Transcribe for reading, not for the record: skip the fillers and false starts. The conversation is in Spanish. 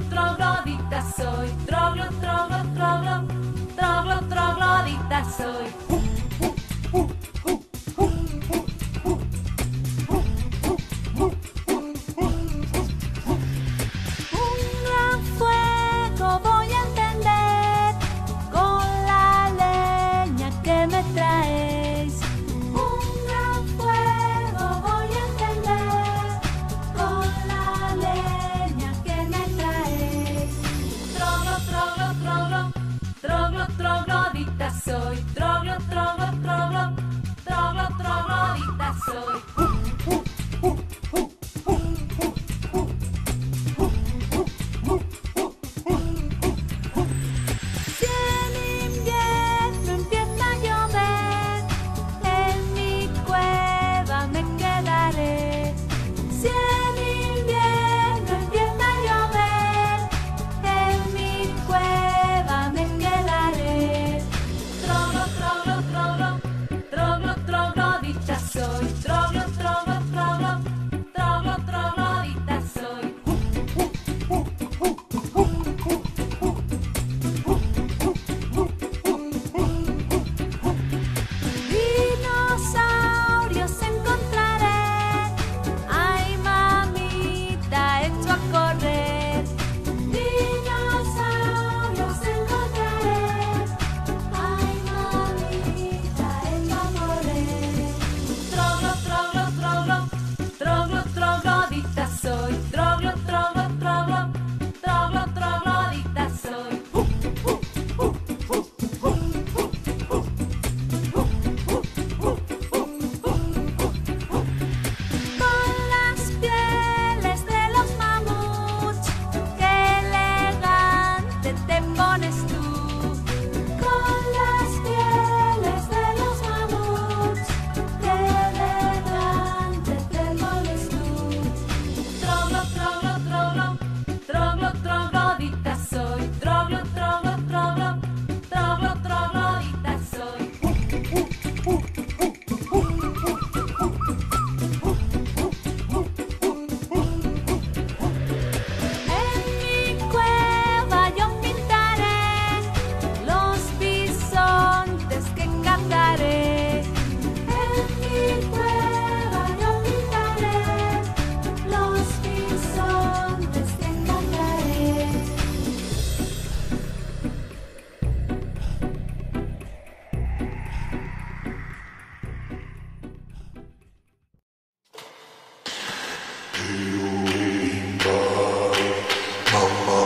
troglodita soy, troglodita soy. Un gran fuego voy a encender con la leña que me traéis. Un gran fuego voy a encender con la leña que me traéis. Troglodita soy, troglodita soy. Si en invierno empieza a llover, en mi cueva me quedaré. Si en invierno empieza a llover, en mi cueva me quedaré. Troglodita soy, troglodita soy. Dinosaurios encontraré, ay mamita, echo a correr. Dinosaurios encontraré, ay mamita, echo a correr. Troglodita soy, troglodita soy. Con las pieles de los mamuts, qué elegante te pones tú. Con las pieles de los mamuts, qué elegante te pones tú. Troglodita soy, troglodita soy. En mi cueva yo pintaré los bisontes que cantaré. En mi cueva yo pintaré los bisontes que cantaré. Mamma